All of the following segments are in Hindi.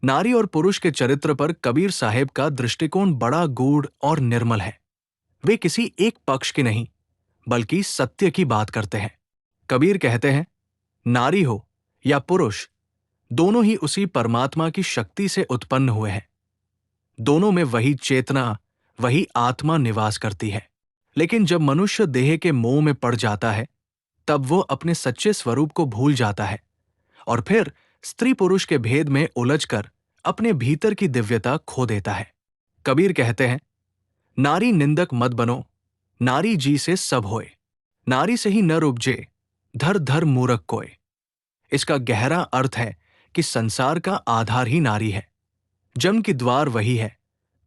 नारी और पुरुष के चरित्र पर कबीर साहेब का दृष्टिकोण बड़ा गूढ़ और निर्मल है। वे किसी एक पक्ष की नहीं, बल्कि सत्य की बात करते हैं। कबीर कहते हैं, नारी हो या पुरुष, दोनों ही उसी परमात्मा की शक्ति से उत्पन्न हुए हैं। दोनों में वही चेतना, वही आत्मा निवास करती है। लेकिन जब मनुष्य देह के मोह में पड़ जाता है, तब वो अपने सच्चे स्वरूप को भूल जाता है और फिर स्त्री पुरुष के भेद में उलझकर अपने भीतर की दिव्यता खो देता है। कबीर कहते हैं, नारी निंदक मत बनो, नारी जी से सब होए। नारी से ही नर उपजे, धर धर मूरख कोय। इसका गहरा अर्थ है कि संसार का आधार ही नारी है। जन्म की द्वार वही है,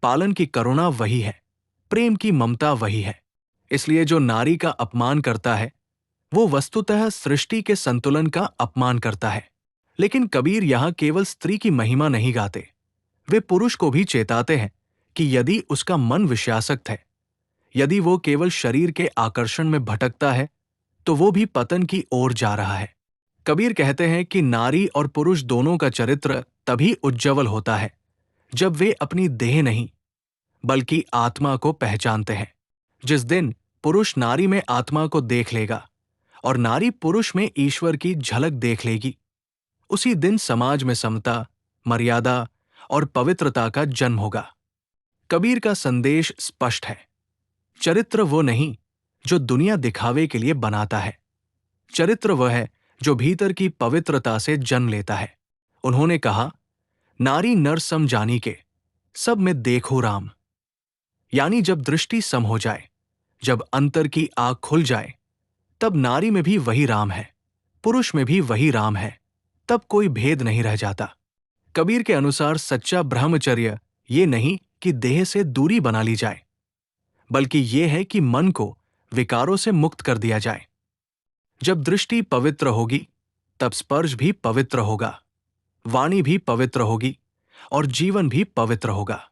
पालन की करुणा वही है, प्रेम की ममता वही है। इसलिए जो नारी का अपमान करता है, वो वस्तुतः सृष्टि के संतुलन का अपमान करता है। लेकिन कबीर यहां केवल स्त्री की महिमा नहीं गाते, वे पुरुष को भी चेताते हैं कि यदि उसका मन विषयासक्त है, यदि वो केवल शरीर के आकर्षण में भटकता है, तो वो भी पतन की ओर जा रहा है। कबीर कहते हैं कि नारी और पुरुष दोनों का चरित्र तभी उज्ज्वल होता है जब वे अपनी देह नहीं, बल्कि आत्मा को पहचानते हैं। जिस दिन पुरुष नारी में आत्मा को देख लेगा और नारी पुरुष में ईश्वर की झलक देख लेगी, उसी दिन समाज में समता, मर्यादा और पवित्रता का जन्म होगा। कबीर का संदेश स्पष्ट है। चरित्र वो नहीं जो दुनिया दिखावे के लिए बनाता है, चरित्र वह है जो भीतर की पवित्रता से जन्म लेता है। उन्होंने कहा, नारी नर सम जानी के, सब में देखो राम। यानी जब दृष्टि सम हो जाए, जब अंतर की आंख खुल जाए, तब नारी में भी वही राम है, पुरुष में भी वही राम है, तब कोई भेद नहीं रह जाता। कबीर के अनुसार सच्चा ब्रह्मचर्य ये नहीं कि देह से दूरी बना ली जाए, बल्कि ये है कि मन को विकारों से मुक्त कर दिया जाए। जब दृष्टि पवित्र होगी, तब स्पर्श भी पवित्र होगा, वाणी भी पवित्र होगी और जीवन भी पवित्र होगा।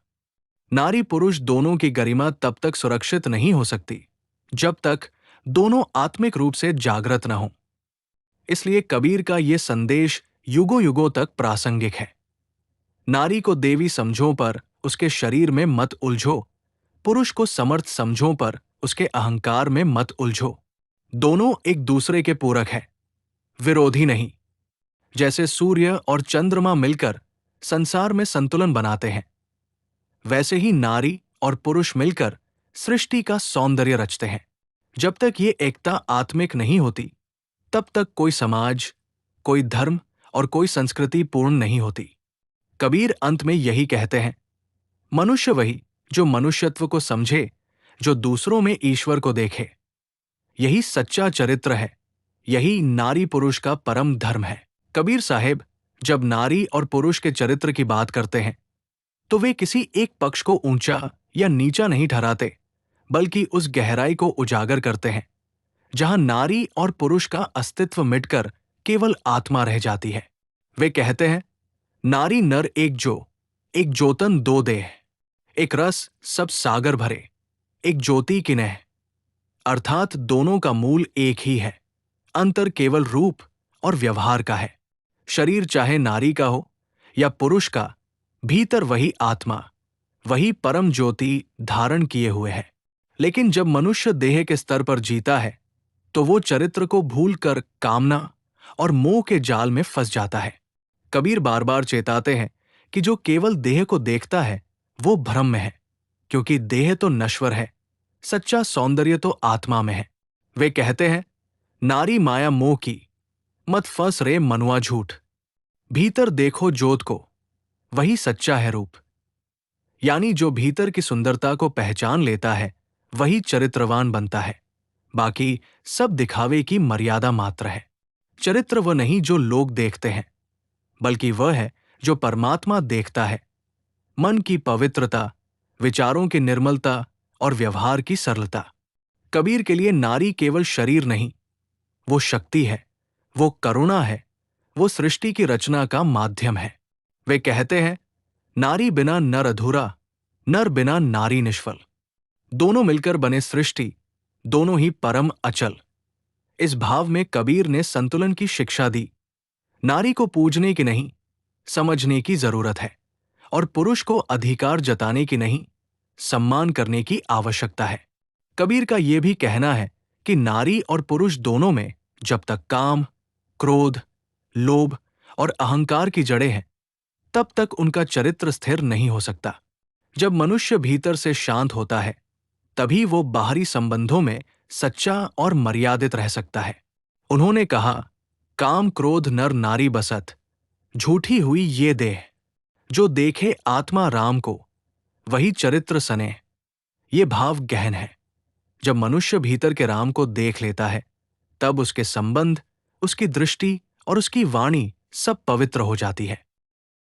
नारी पुरुष दोनों की गरिमा तब तक सुरक्षित नहीं हो सकती जब तक दोनों आत्मिक रूप से जागृत न हों। इसलिए कबीर का ये संदेश युगों युगों तक प्रासंगिक है। नारी को देवी समझो पर उसके शरीर में मत उलझो, पुरुष को समर्थ समझो पर उसके अहंकार में मत उलझो। दोनों एक दूसरे के पूरक हैं, विरोधी नहीं। जैसे सूर्य और चंद्रमा मिलकर संसार में संतुलन बनाते हैं, वैसे ही नारी और पुरुष मिलकर सृष्टि का सौंदर्य रचते हैं। जब तक ये एकता आत्मिक नहीं होती, तब तक कोई समाज, कोई धर्म और कोई संस्कृति पूर्ण नहीं होती। कबीर अंत में यही कहते हैं, मनुष्य वही जो मनुष्यत्व को समझे, जो दूसरों में ईश्वर को देखे। यही सच्चा चरित्र है, यही नारी पुरुष का परम धर्म है। कबीर साहेब जब नारी और पुरुष के चरित्र की बात करते हैं, तो वे किसी एक पक्ष को ऊंचा या नीचा नहीं ठहराते, बल्कि उस गहराई को उजागर करते हैं जहां नारी और पुरुष का अस्तित्व मिटकर केवल आत्मा रह जाती है। वे कहते हैं, नारी नर एक जो, एक जोतन दो देह, एक रस सब सागर भरे, एक ज्योति किनेह। अर्थात दोनों का मूल एक ही है, अंतर केवल रूप और व्यवहार का है। शरीर चाहे नारी का हो या पुरुष का, भीतर वही आत्मा, वही परम ज्योति धारण किए हुए है। लेकिन जब मनुष्य देह के स्तर पर जीता है, तो वो चरित्र को भूलकर कामना और मोह के जाल में फंस जाता है। कबीर बार बार चेताते हैं कि जो केवल देह को देखता है, वो भ्रम में है, क्योंकि देह तो नश्वर है, सच्चा सौंदर्य तो आत्मा में है। वे कहते हैं, नारी माया मोह की, मत फंस रे मनुआ झूठ। भीतर देखो जोत को, वही सच्चा है रूप। यानी जो भीतर की सुंदरता को पहचान लेता है, वही चरित्रवान बनता है। बाकी सब दिखावे की मर्यादा मात्र है। चरित्र वह नहीं जो लोग देखते हैं, बल्कि वह है जो परमात्मा देखता है। मन की पवित्रता, विचारों की निर्मलता और व्यवहार की सरलता। कबीर के लिए नारी केवल शरीर नहीं, वो शक्ति है, वो करुणा है, वो सृष्टि की रचना का माध्यम है। वे कहते हैं, नारी बिना नर अधूरा, नर बिना नारी निष्फल। दोनों मिलकर बने सृष्टि, दोनों ही परम अचल। इस भाव में कबीर ने संतुलन की शिक्षा दी। नारी को पूजने की नहीं, समझने की जरूरत है और पुरुष को अधिकार जताने की नहीं, सम्मान करने की आवश्यकता है। कबीर का यह भी कहना है कि नारी और पुरुष दोनों में जब तक काम, क्रोध, लोभ और अहंकार की जड़ें हैं, तब तक उनका चरित्र स्थिर नहीं हो सकता। जब मनुष्य भीतर से शांत होता है, तभी वो बाहरी संबंधों में सच्चा और मर्यादित रह सकता है। उन्होंने कहा, काम क्रोध नर नारी बसत, झूठी हुई ये देह, जो देखे आत्मा राम को, वही चरित्र सने। ये भाव गहन है। जब मनुष्य भीतर के राम को देख लेता है, तब उसके संबंध, उसकी दृष्टि और उसकी वाणी सब पवित्र हो जाती है।